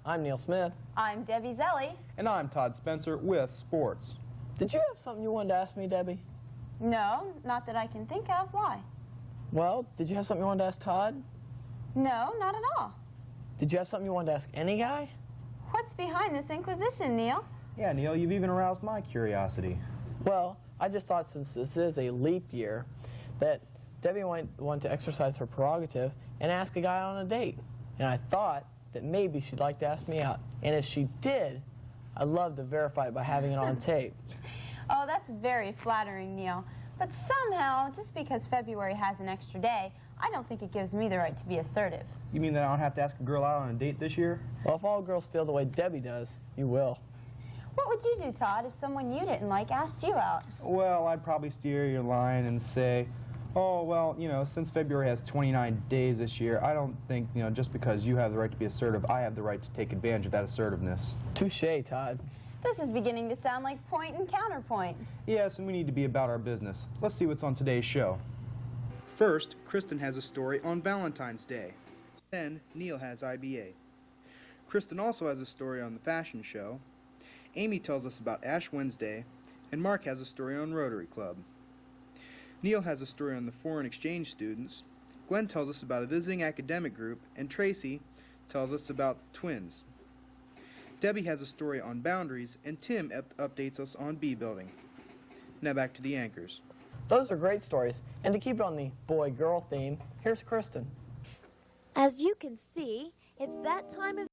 I'm Neil Smith. I'm Debbie Zelli. And I'm Todd Spencer with Sports. Did you have something you wanted to ask me, Debbie? No, not that I can think of. Why? Well, did you have something you wanted to ask Todd? No, not at all. Did you have something you wanted to ask any guy? What's behind this inquisition, Neil? Yeah, Neil, you've even aroused my curiosity. Well, I just thought since this is a leap year that Debbie might want to exercise her prerogative and ask a guy on a date. And I thought that maybe she'd like to ask me out. And if she did, I'd love to verify it by having it on tape. Oh, that's very flattering, Neil. But somehow, just because February has an extra day, I don't think it gives me the right to be assertive. You mean that I don't have to ask a girl out on a date this year? Well, if all girls feel the way Debbie does, you will. What would you do, Todd, if someone you didn't like asked you out? Well, I'd probably steer your line and say, oh, well, since February has 29 days this year, I don't think, just because you have the right to be assertive, I have the right to take advantage of that assertiveness. Touché, Todd. This is beginning to sound like point and counterpoint. Yes, and we need to be about our business. Let's see what's on today's show. First, Kristen has a story on Valentine's Day. Then, Neil has IBA. Kristen also has a story on the fashion show. Amy tells us about Ash Wednesday, and Mark has a story on Rotary Club. Neil has a story on the foreign exchange students. Gwen tells us about a visiting academic group, and Tracy tells us about the twins. Debbie has a story on boundaries, and Tim updates us on bee building. Now back to the anchors. Those are great stories. And to keep it on the boy-girl theme, here's Kristen. As you can see, it's that time of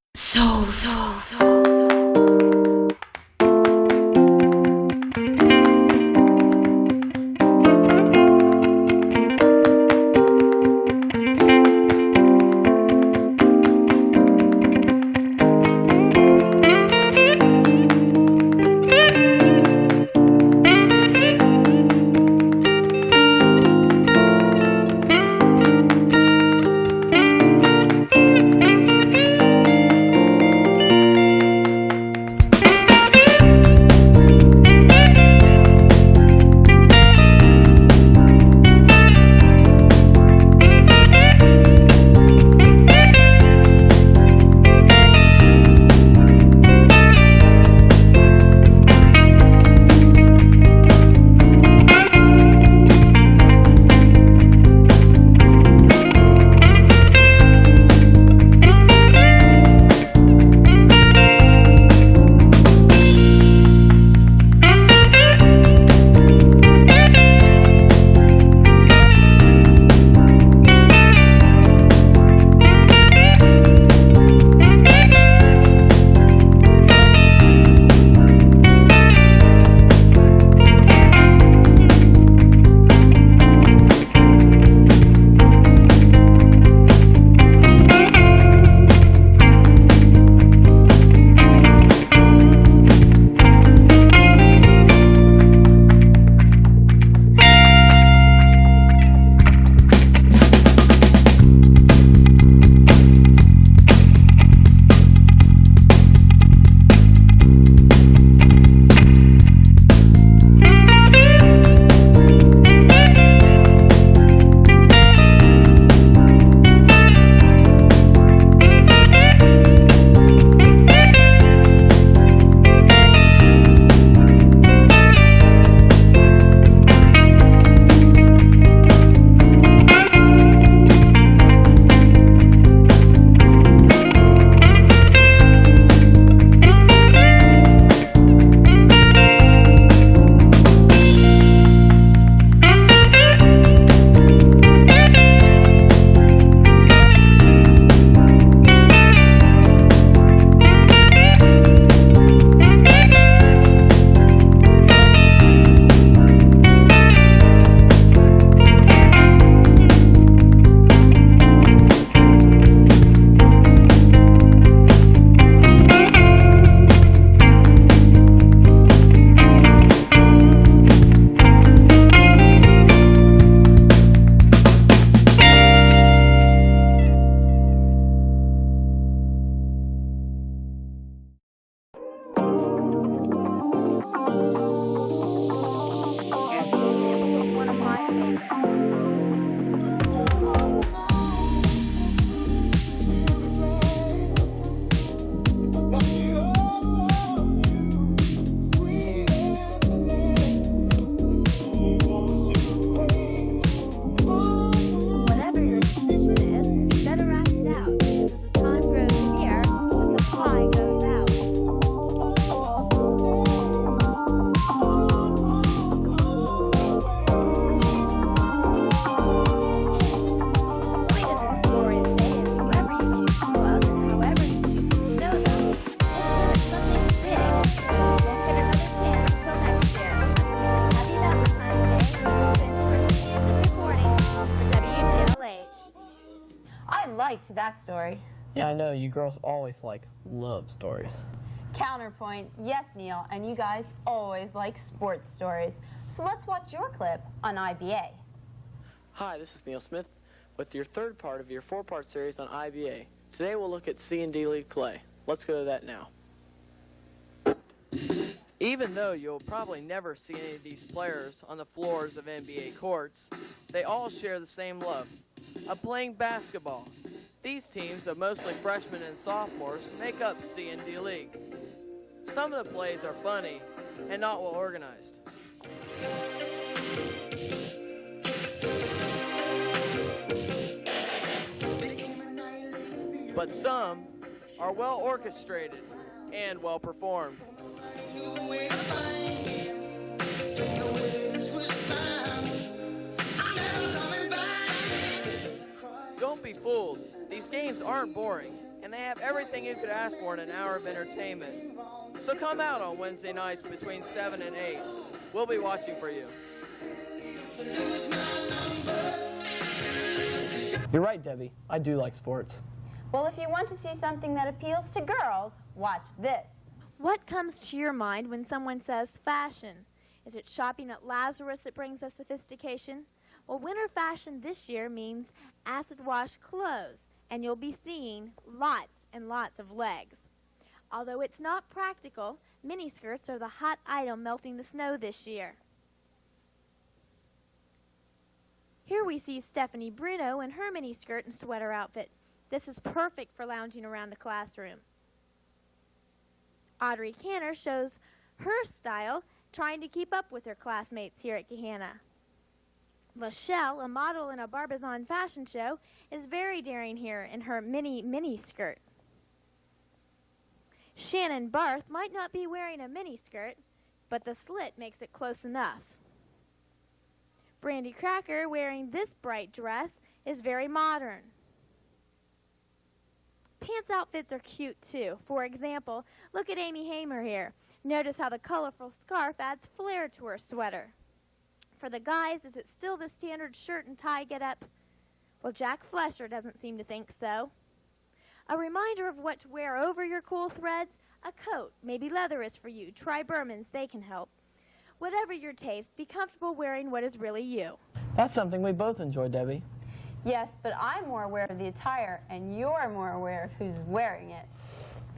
liked that story. Yeah, I know, you girls always like love stories. Counterpoint, yes, Neil, and you guys always like sports stories. So let's watch your clip on IBA. Hi, this is Neil Smith with your third part of your four-part series on IBA. Today we'll look at C D League play. Let's go to that now. Even though you'll probably never see any of these players on the floors of NBA courts, they all share the same love of playing basketball. These teams of mostly freshmen and sophomores make up C D League. Some of the plays are funny and not well organized. But some are well orchestrated and well performed. Don't be fooled. These games aren't boring, and they have everything you could ask for in an hour of entertainment. So come out on Wednesday nights between 7 and 8. We'll be watching for you. You're right, Debbie. I do like sports. Well, if you want to see something that appeals to girls, watch this. What comes to your mind when someone says fashion? Is it shopping at Lazarus that brings us sophistication? Well, winter fashion this year means acid wash clothes, and you'll be seeing lots and lots of legs. Although it's not practical, miniskirts are the hot item melting the snow this year. Here we see Stephanie Bruno in her miniskirt and sweater outfit. This is perfect for lounging around the classroom. Audrey Canner shows her style trying to keep up with her classmates here at Gahanna. Lachelle, a model in a Barbizon fashion show, is very daring here in her mini skirt. Shannon Barth might not be wearing a mini skirt, but the slit makes it close enough. Brandy Cracker, wearing this bright dress, is very modern. Pants outfits are cute too. For example, look at Amy Hamer here. Notice how the colorful scarf adds flair to her sweater. For the guys, is it still the standard shirt and tie get-up? Well, Jack Flesher doesn't seem to think so. A reminder of what to wear over your cool threads: a coat, maybe leather is for you. Try Berman's, they can help. Whatever your taste, be comfortable wearing what is really you. That's something we both enjoy, Debbie. Yes, but I'm more aware of the attire, and you're more aware of who's wearing it.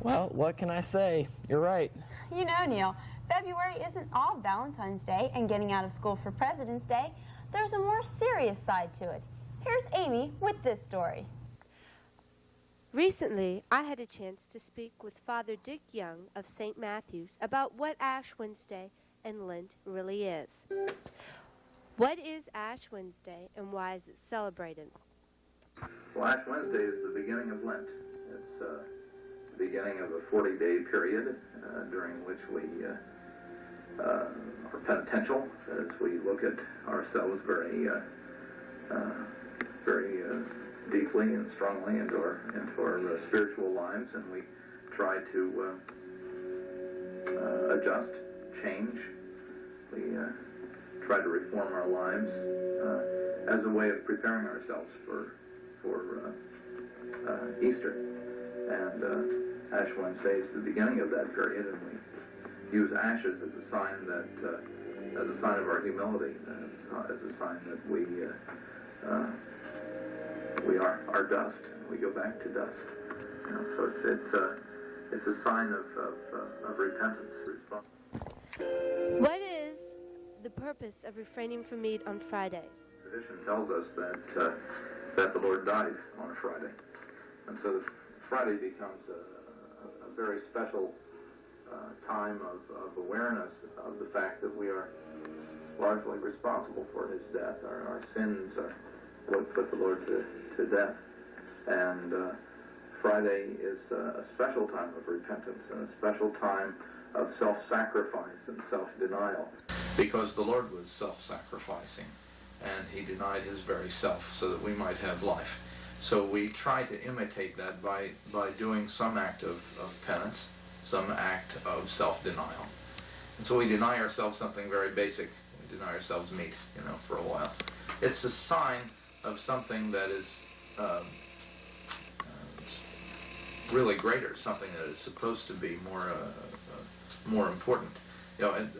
Well, what can I say? You're right. You know, Neil, February isn't all Valentine's Day and getting out of school for President's Day. There's a more serious side to it. Here's Amy with this story. Recently, I had a chance to speak with Father Dick Young of St. Matthew's about what Ash Wednesday and Lent really is. What is Ash Wednesday and why is it celebrated? Well, Ash Wednesday is the beginning of Lent. It's the beginning of a 40-day period during which we are penitential, as we look at ourselves very deeply and strongly into our spiritual lives, and we try to adjust, change. We try to reform our lives as a way of preparing ourselves for Easter. And Ash Wednesday is the beginning of that period, and we use ashes as a sign of our humility, as a sign that we are dust, and we go back to dust. You know, so it's a sign of repentance, response. What is the purpose of refraining from meat on Friday? Tradition tells us that the Lord died on a Friday, and so Friday becomes a very special time of awareness of the fact that we are largely responsible for his death. Our sins are what put the Lord to death, and Friday is a special time of repentance and a special time of self-sacrifice and self-denial. Because the Lord was self-sacrificing, and he denied his very self so that we might have life. So we try to imitate that by doing some act of penance, some act of self-denial. And so we deny ourselves something very basic. We deny ourselves meat, for a while. It's a sign of something that is really greater, something that is supposed to be more important. You know, and,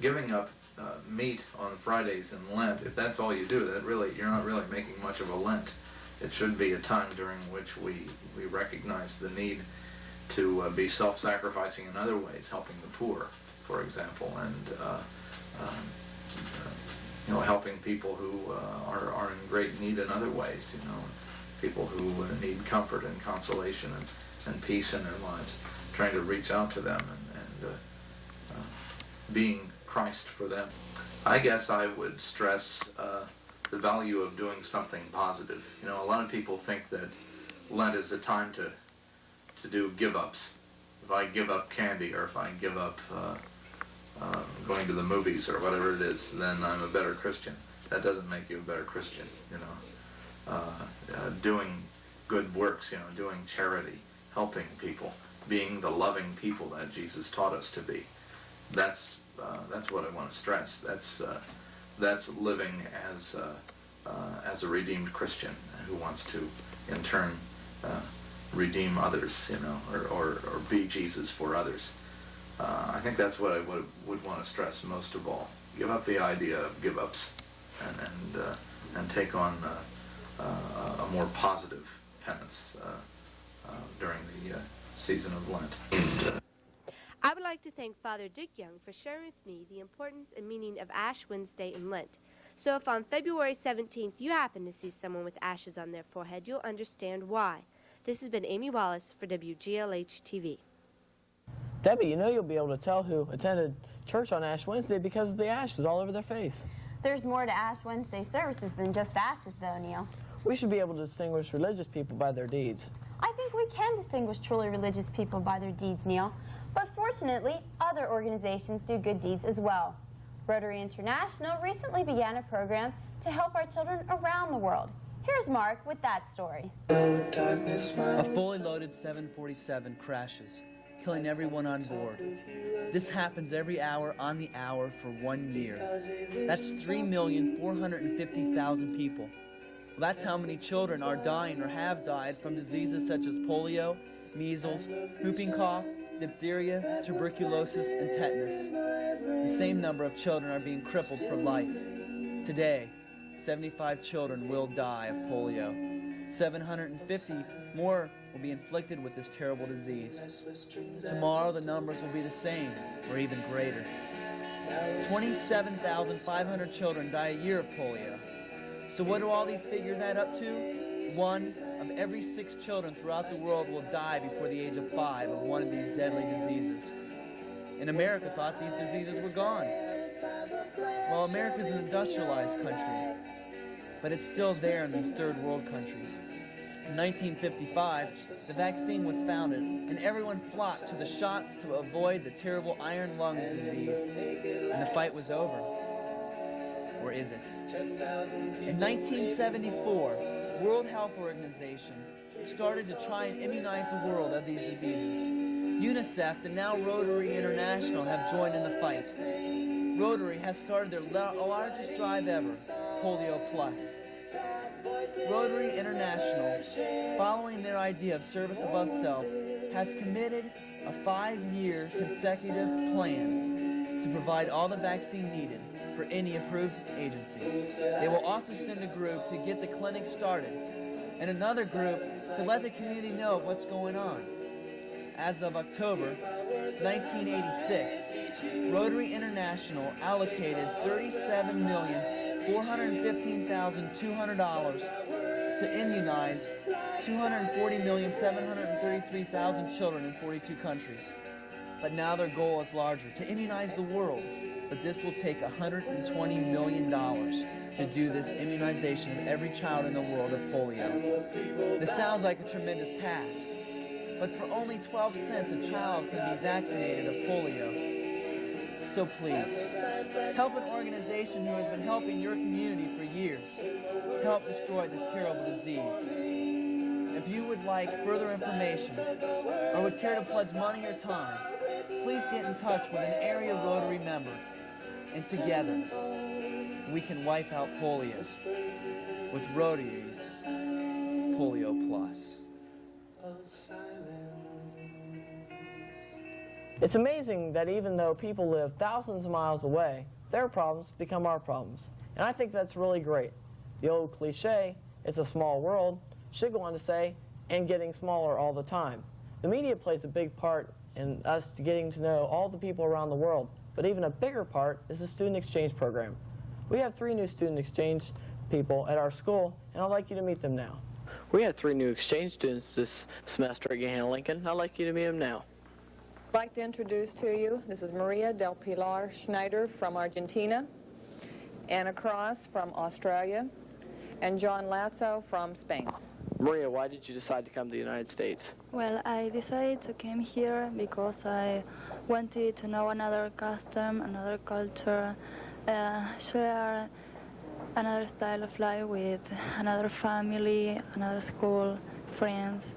giving up meat on Fridays in Lent, if that's all you do, you're not really making much of a Lent. It should be a time during which we recognize the need to be self-sacrificing in other ways, helping the poor, for example, and you know, helping people who are in great need in other ways. You know, people who need comfort and consolation and peace in their lives, trying to reach out to them and being Christ for them. I guess I would stress the value of doing something positive. You know, a lot of people think that Lent is a time to do give-ups. If I give up candy, or if I give up going to the movies or whatever it is, then I'm a better Christian. That doesn't make you a better Christian, you know. Doing good works, you know, doing charity, helping people, being the loving people that Jesus taught us to be. That's what I want to stress. That's living as a redeemed Christian who wants to, in turn, redeem others, you know, or be Jesus for others. I think that's what I would want to stress most of all. Give up the idea of give-ups, and take on a more positive penance during the season of Lent. And, I would like to thank Father Dick Young for sharing with me the importance and meaning of Ash Wednesday in Lent. So if on February 17th you happen to see someone with ashes on their forehead, you'll understand why. This has been Amy Wallace for WGLH-TV. Debbie, you know you'll be able to tell who attended church on Ash Wednesday because of the ashes all over their face. There's more to Ash Wednesday services than just ashes, though, Neil. We should be able to distinguish religious people by their deeds. I think we can distinguish truly religious people by their deeds, Neil. But fortunately, other organizations do good deeds as well. Rotary International recently began a program to help our children around the world. Here's Mark with that story. A fully loaded 747 crashes, killing everyone on board. This happens every hour on the hour for 1 year. That's 3,450,000 people. Well, that's how many children are dying or have died from diseases such as polio, measles, whooping cough, diphtheria, tuberculosis, and tetanus. The same number of children are being crippled for life. Today, 75 children will die of polio. 750 more will be inflicted with this terrible disease. Tomorrow, the numbers will be the same or even greater. 27,500 children die a year of polio. So what do all these figures add up to? 1 of every 6 children throughout the world will die before the age of 5 of one of these deadly diseases. And America thought these diseases were gone. Well, America's an industrialized country, but it's still there in these third world countries. In 1955, the vaccine was founded, and everyone flocked to the shots to avoid the terrible iron lungs disease, and the fight was over. Or is it? In 1974, World Health Organization started to try and immunize the world of these diseases. UNICEF and now Rotary International have joined in the fight. Rotary has started their largest drive ever, PolioPlus. Rotary International, following their idea of service above self, has committed a 5-year consecutive plan to provide all the vaccine needed for any approved agency. They will also send a group to get the clinic started, and another group to let the community know what's going on. As of October 1986, Rotary International allocated $37,415,200 to immunize 240,733,000 children in 42 countries. But now their goal is larger, to immunize the world. But this will take $120 million to do this immunization of every child in the world of polio. This sounds like a tremendous task, but for only 12 cents a child can be vaccinated of polio. So please, help an organization who has been helping your community for years. Help destroy this terrible disease. If you would like further information or would care to pledge money or time, please get in touch with an area Rotary member. And together, we can wipe out polio with Rotary's PolioPlus. It's amazing that even though people live thousands of miles away, their problems become our problems. And I think that's really great. The old cliche, it's a small world, should go on to say, and getting smaller all the time. The media plays a big part in us getting to know all the people around the world, but even a bigger part is the student exchange program. We have 3 new student exchange people at our school, and I'd like you to meet them now. We have 3 new exchange students this semester at Gahanna Lincoln. I'd like you to meet them now. I'd like to introduce to you, this is Maria Del Pilar Schneider from Argentina, Anna Cross from Australia, and John Lasso from Spain. Maria, why did you decide to come to the United States? Well, I decided to come here because I wanted to know another custom, another culture, share another style of life with another family, another school, friends.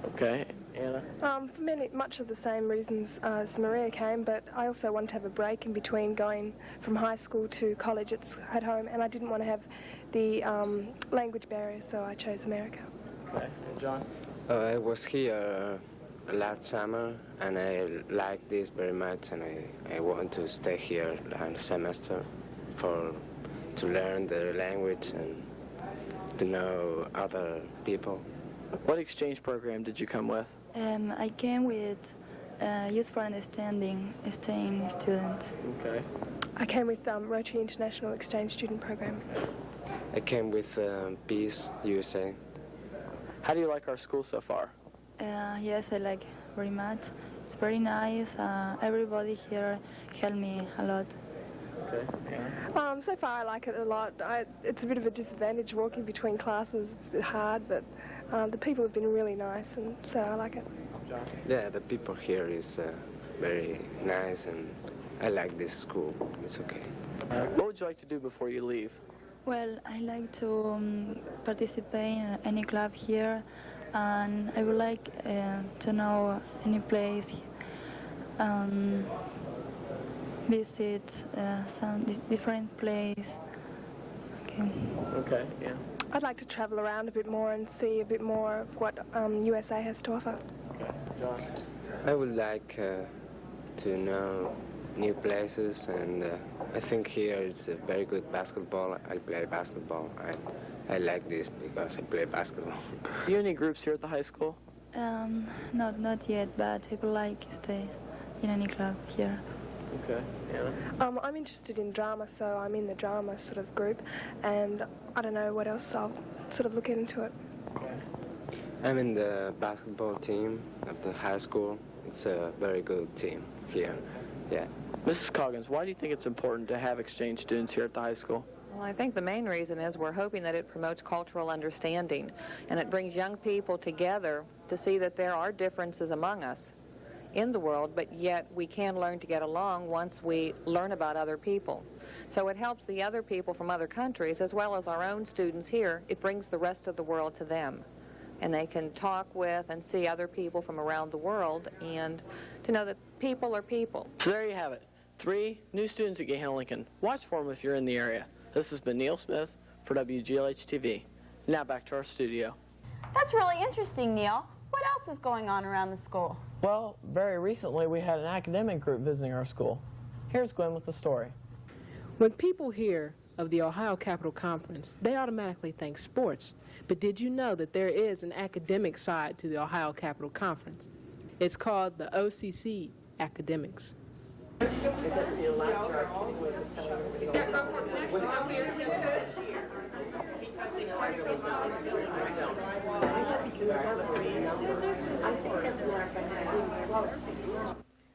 Okay, Anna? For much of the same reasons as Maria came, but I also wanted to have a break in between going from high school to college at home, and I didn't want to have the language barrier, so I chose America. Okay, and John? I was here last summer, and I like this very much, and I want to stay here a semester to learn the language and to know other people. What exchange program did you come with? I came with Youth for Understanding, staying students. Okay. I came with Rotary International Exchange Student Program. I came with Peace USA. How do you like our school so far? Yes, I like very much. It's very nice. Everybody here helped me a lot. Okay. Yeah. So far I like it a lot. It's a bit of a disadvantage walking between classes. It's a bit hard, but the people have been really nice, and so I like it. Yeah, the people here is very nice, and I like this school. It's okay. What would you like to do before you leave? Well, I like to participate in any club here, and I would like to know any place, visit some different place. Okay. Okay, yeah. I'd like to travel around a bit more and see a bit more of what USA has to offer. Okay, John? I would like to know new places, and I think here is a very good basketball. I play basketball. I like this because I play basketball. Do you have any groups here at the high school? Not yet, but I would like to stay in any club here. Okay, yeah. I'm interested in drama, so I'm in the drama sort of group, and I don't know what else. I'll sort of look into it. Okay. I'm in the basketball team of the high school. It's a very good team here. Yeah. Mrs. Coggins, why do you think it's important to have exchange students here at the high school? Well, I think the main reason is we're hoping that it promotes cultural understanding, and it brings young people together to see that there are differences among us in the world, but yet we can learn to get along once we learn about other people. So it helps the other people from other countries as well as our own students here. It brings the rest of the world to them, and they can talk with and see other people from around the world and to know that people are people. So there you have it. 3 new students at Gahanna Lincoln. Watch for them if you're in the area. This has been Neil Smith for WGLH-TV. Now back to our studio. That's really interesting, Neil. What else is going on around the school? Well, very recently we had an academic group visiting our school. Here's Gwen with the story. When people hear of the Ohio Capital Conference, they automatically think sports. But did you know that there is an academic side to the Ohio Capital Conference? It's called the OCC Academics.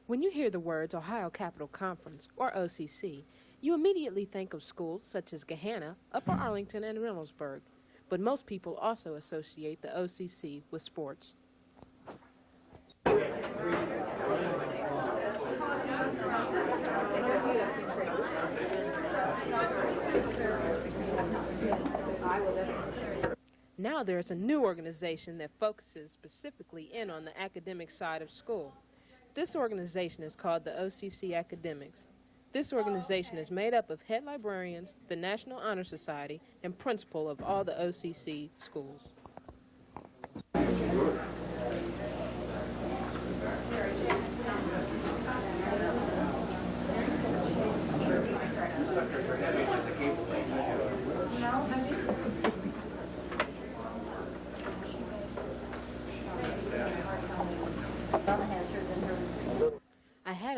When you hear the words Ohio Capital Conference, or OCC, you immediately think of schools such as Gahanna, Upper Arlington, and Reynoldsburg. But most people also associate the OCC with sports. Now there's a new organization that focuses specifically in on the academic side of school. This organization is called the OCC Academics. This organization is made up of head librarians, the National Honor Society, and principal of all the OCC schools.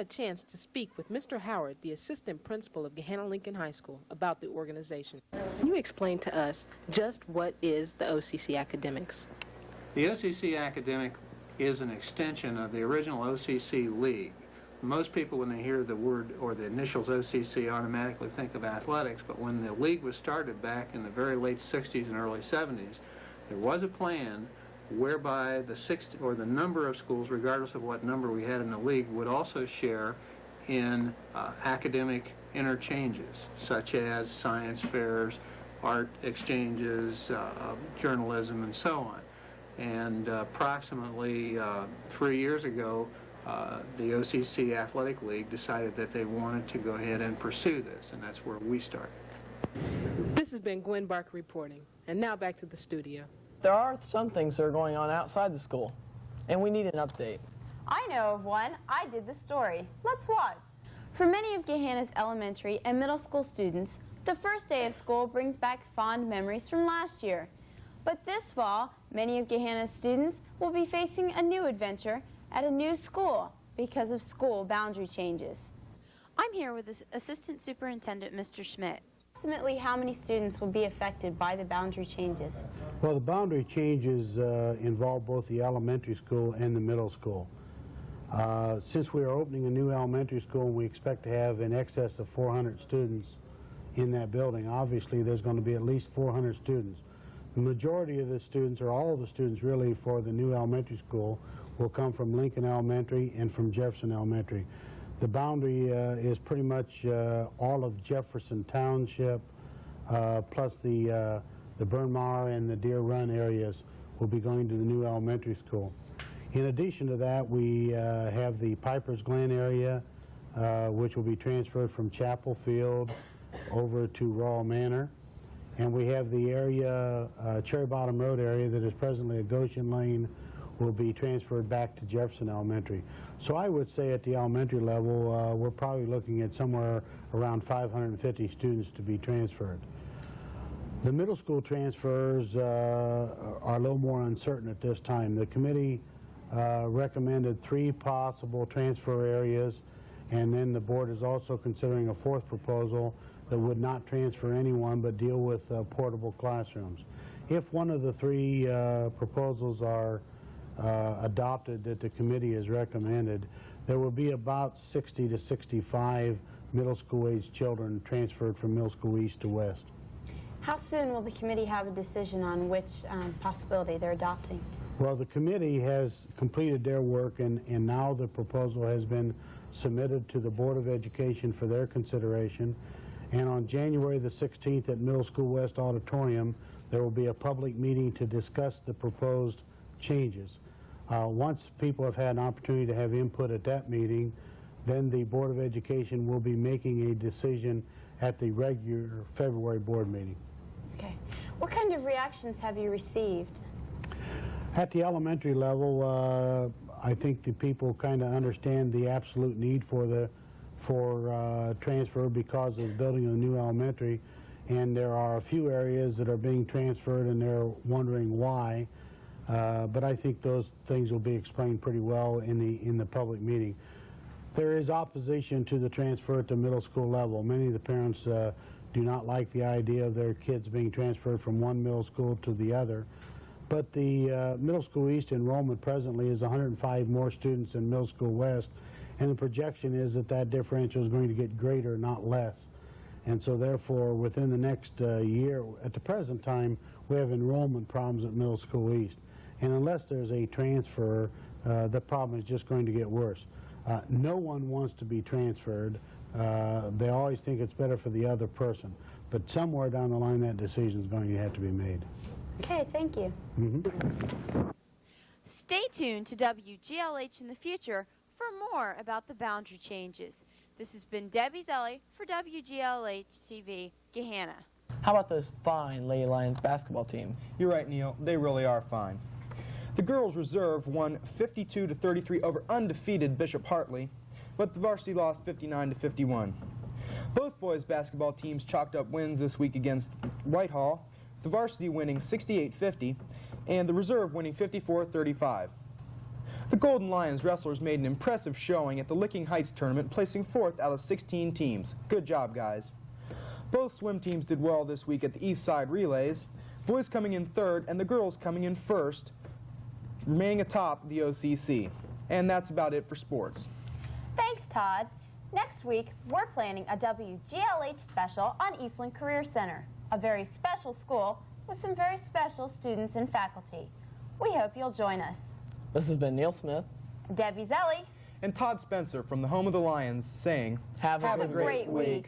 had a chance to speak with Mr. Howard, the assistant principal of Gahanna Lincoln High School, about the organization. Can you explain to us just what is the OCC Academics? The OCC Academic is an extension of the original OCC League. Most people, when they hear the word or the initials OCC, automatically think of athletics, but when the league was started back in the very late 60s and early 70s, there was a plan whereby the number of schools, regardless of what number we had in the league, would also share in academic interchanges, such as science fairs, art exchanges, journalism, and so on. And approximately 3 years ago, the OCC Athletic League decided that they wanted to go ahead and pursue this, and that's where we started. This has been Gwen Barker reporting, and now back to the studio. There are some things that are going on outside the school, and we need an update. I know of one. I did the story. Let's watch. For many of Gahanna's elementary and middle school students, the first day of school brings back fond memories from last year. But this fall, many of Gahanna's students will be facing a new adventure at a new school because of school boundary changes. I'm here with Assistant Superintendent Mr. Schmidt. Approximately how many students will be affected by the boundary changes? Well, the boundary changes involve both the elementary school and the middle school. Since we are opening a new elementary school and we expect to have in excess of 400 students in that building, obviously there's going to be at least 400 students. The majority of the students, or all of the students really, for the new elementary school will come from Lincoln Elementary and from Jefferson Elementary. The boundary is pretty much all of Jefferson Township, plus the Bryn Mawr and the Deer Run areas will be going to the new elementary school. In addition to that, we have the Piper's Glen area, which will be transferred from Chapel Field over to Royal Manor. And we have the area, Cherry Bottom Road area, that is presently a Goshen Lane, will be transferred back to Jefferson Elementary. So I would say at the elementary level, we're probably looking at somewhere around 550 students to be transferred. The middle school transfers are a little more uncertain at this time. The committee recommended 3 possible transfer areas, and then the board is also considering a 4th proposal that would not transfer anyone but deal with portable classrooms. If one of the 3 proposals are adopted that the committee has recommended, there will be about 60 to 65 middle school age children transferred from middle school east to west. How soon will the committee have a decision on which possibility they're adopting? Well, the committee has completed their work, and now the proposal has been submitted to the Board of Education for their consideration. And on January the 16th at Middle School West Auditorium, there will be a public meeting to discuss the proposed changes. Once people have had an opportunity to have input at that meeting, then the Board of Education will be making a decision at the regular February board meeting. Okay. What kind of reactions have you received? At the elementary level, I think the people kind of understand the absolute need for transfer because of building a new elementary, and there are a few areas that are being transferred and they're wondering why. But I think those things will be explained pretty well in the public meeting. There is opposition to the transfer at the middle school level. Many of the parents do not like the idea of their kids being transferred from one middle school to the other. But the middle school east enrollment presently is 105 more students than middle school west, and the projection is that that differential is going to get greater, not less. And so therefore, within the next year, at the present time, we have enrollment problems at middle school east. And unless there's a transfer, the problem is just going to get worse. No one wants to be transferred. They always think it's better for the other person. But somewhere down the line, that decision is going to have to be made. Okay, thank you. Stay tuned to WGLH in the future for more about the boundary changes. This has been Debbie Zelli for WGLH-TV, Gahanna. How about this fine Lady Lions basketball team? You're right, Neil. They really are fine. The girls' reserve won 52-33 over undefeated Bishop Hartley, but the varsity lost 59-51. Both boys' basketball teams chalked up wins this week against Whitehall, the varsity winning 68-50, and the reserve winning 54-35. The Golden Lions wrestlers made an impressive showing at the Licking Heights tournament, placing 4th out of 16 teams. Good job, guys. Both swim teams did well this week at the East Side Relays, boys coming in 3rd and the girls coming in 1st, remaining atop the OCC. And that's about it for sports. Thanks, Todd. Next week, we're planning a WGLH special on Eastland Career Center, a very special school with some very special students and faculty. We hope you'll join us. This has been Neil Smith, Debbie Zelli, and Todd Spencer from the home of the Lions saying, Have a great week.